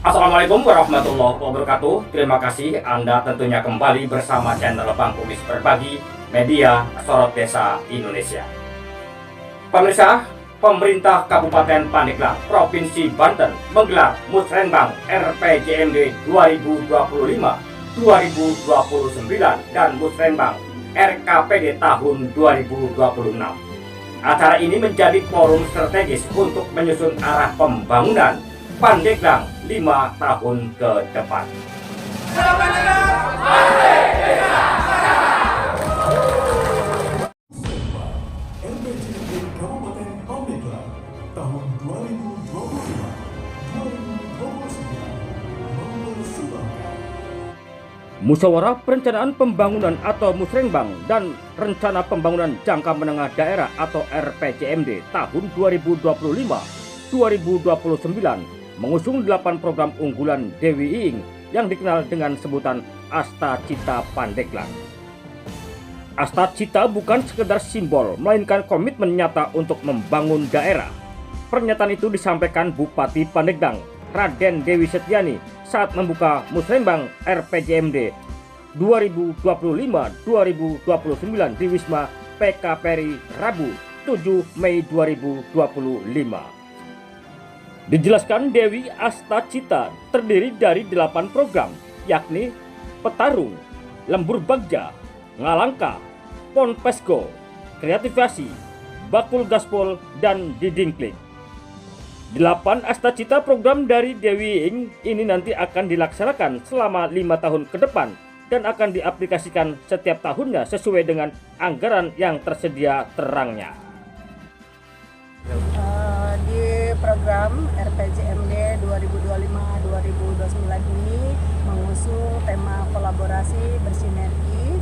Assalamualaikum warahmatullahi wabarakatuh. Terima kasih Anda tentunya kembali bersama channel Bang Kumis Berbagi Media Sorot Desa Indonesia. Pemirsa, pemerintah Kabupaten Pandeglang, Provinsi Banten menggelar Musrenbang RPJMD 2025-2029 dan Musrenbang RKPD tahun 2026. Acara ini menjadi forum strategis untuk menyusun arah pembangunan Pandeglang 5 tahun ke depan. RPJMD Kabupaten Pandeglang tahun 2025-2029 mempersembahkan Musyawarah Perencanaan Pembangunan atau Musrenbang dan Rencana Pembangunan Jangka Menengah Daerah atau RPJMD tahun 2025-2029 mengusung 8 program unggulan Dewi Iing yang dikenal dengan sebutan Asta Cita Pandeglang. Asta Cita bukan sekedar simbol, melainkan komitmen nyata untuk membangun daerah. Pernyataan itu disampaikan Bupati Pandeglang, Raden Dewi Setiani saat membuka Musrenbang RPJMD 2025-2029 di Wisma PKPRI Rabu 7 Mei 2025. Dijelaskan Dewi Asta Cita terdiri dari 8 program, yakni Petarung, Lembur Bagja, Ngalangka, Pon Pesko, Kreativasi, Bakul Gaspol, dan Didingklik. 8 Asta Cita program dari Dewi Iing ini nanti akan dilaksanakan selama 5 tahun ke depan dan akan diaplikasikan setiap tahunnya sesuai dengan anggaran yang tersedia terangnya. Di program RPJMD 2025-2029 ini mengusung tema kolaborasi bersinergi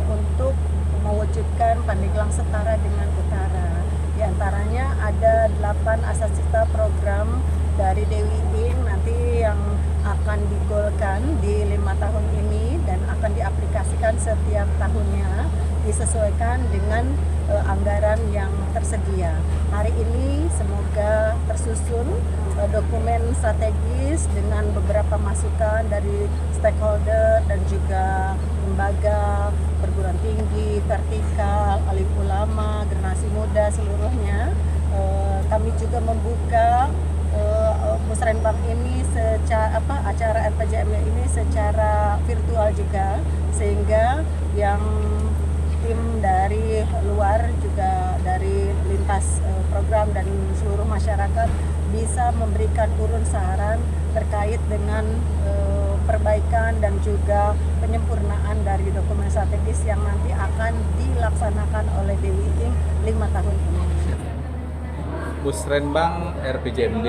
untuk mewujudkan Pandeglang setara dengan utara. Di antaranya ada 8 Asta Cita program dari Dewi Iing nanti yang akan digolkan di 5 tahun ini dan akan diaplikasikan setiap tahunnya disesuaikan dengan anggaran yang tersedia. Hari ini semoga tersusun dokumen strategis dengan beberapa masukan dari stakeholder dan juga lembaga perguruan tinggi, vertikal, alim ulama, generasi muda seluruhnya. Kami juga membuka Musrenbang ini acara RPJMD ini secara virtual juga, sehingga yang tim dari luar juga dari lintas program dan seluruh masyarakat bisa memberikan urun saran terkait dengan perbaikan dan juga penyempurnaan dari dokumen strategis yang nanti akan dilaksanakan oleh Dewi Iing 5 tahun ini. Musrenbang RPJMD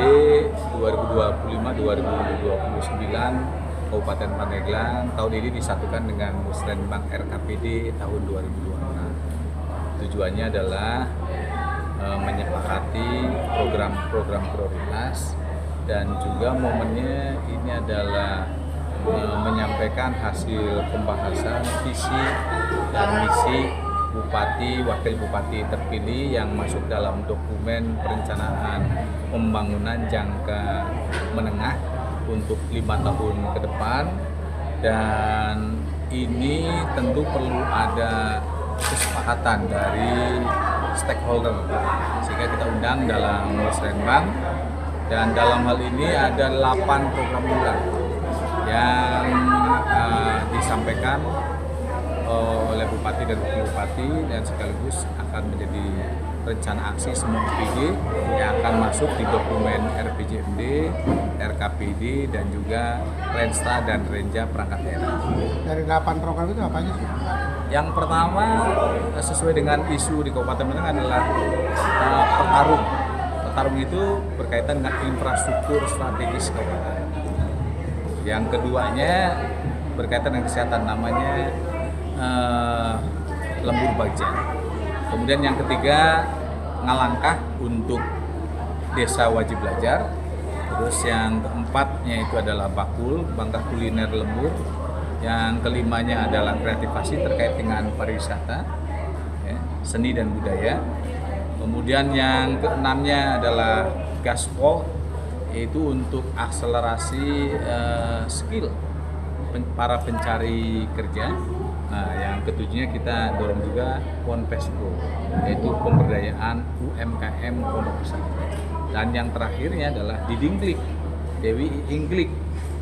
2025-2029 Kabupaten Pandeglang tahun ini disatukan dengan Musrenbang RKPD tahun 2026. Tujuannya adalah menyepakati program-program prioritas dan juga momennya ini adalah menyampaikan hasil pembahasan visi dan misi Bupati, Wakil Bupati terpilih yang masuk dalam dokumen perencanaan pembangunan jangka menengah untuk 5 tahun ke depan, dan ini tentu perlu ada kesepakatan dari stakeholder sehingga kita undang dalam Musrenbang, dan dalam hal ini ada 8 program unggulan yang disampaikan oleh Bupati dan Wakil Bupati dan sekaligus akan menjadi rencana aksi semua OPD yang akan masuk di dokumen RPJMD, RKPD dan juga Rensta dan Renja perangkat daerah. Dari 8 program itu apa aja sih? Yang pertama sesuai dengan isu di Kabupaten Pandeglang adalah petarung. Petarung itu berkaitan dengan infrastruktur strategis kabupaten. Yang keduanya berkaitan dengan kesehatan, namanya Lembur Bagja. Kemudian yang ketiga Ngalangkah untuk desa wajib belajar. Terus yang keempatnya itu adalah Bakul, bangka kuliner lembur. Yang kelimanya adalah kreativasi terkait dengan pariwisata, ya, seni dan budaya. Kemudian yang keenamnya adalah gaspol yaitu untuk akselerasi skill para pencari kerja. Nah, yang ketujuhnya kita dorong juga Ponpes Pro, yaitu pemberdayaan UMKM Pondok Pesantren. Dan yang terakhirnya adalah Didingklik, Dewi Ingklik,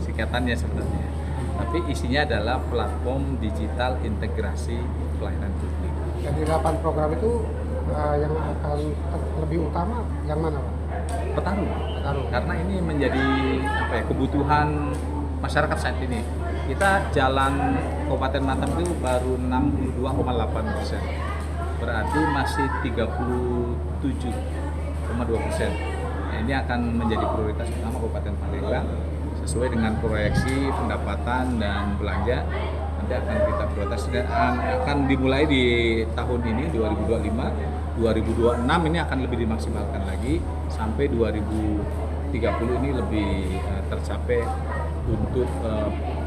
singkatannya sebenarnya. Tapi isinya adalah platform digital integrasi pelayanan publik. Dari 8 program itu yang akan lebih utama yang mana, Pak? Petarung. Karena ini menjadi kebutuhan masyarakat saat ini. Kita jalan Kabupaten Batam itu baru 62,8%, berarti masih 37,2%. Nah, ini akan menjadi prioritas utama Kabupaten Pandeglang sesuai dengan proyeksi pendapatan dan belanja. Nanti akan kita prioritas dan akan dimulai di tahun ini 2025, 2026 ini akan lebih dimaksimalkan lagi sampai 2030 ini lebih tercapai untuk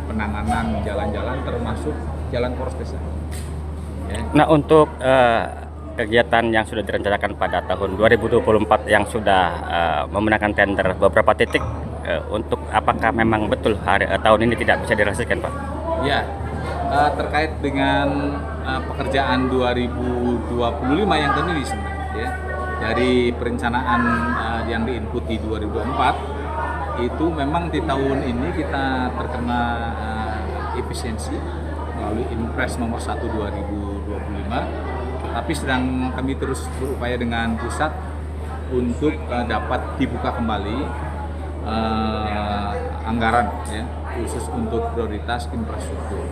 penanganan jalan-jalan termasuk jalan poros desa. Ya. Nah, untuk kegiatan yang sudah direncanakan pada tahun 2024 yang sudah memenangkan tender beberapa titik, untuk apakah memang betul tahun ini tidak bisa direalisasikan, Pak? Ya, terkait dengan pekerjaan 2025 yang tadi sebenarnya, ya, dari perencanaan yang diinput di 2024 itu memang di tahun ini kita terkena efisiensi melalui Impres nomor 1 2025, tapi sedang kami terus berupaya dengan pusat untuk dapat dibuka kembali anggaran, ya, khusus untuk prioritas infrastruktur.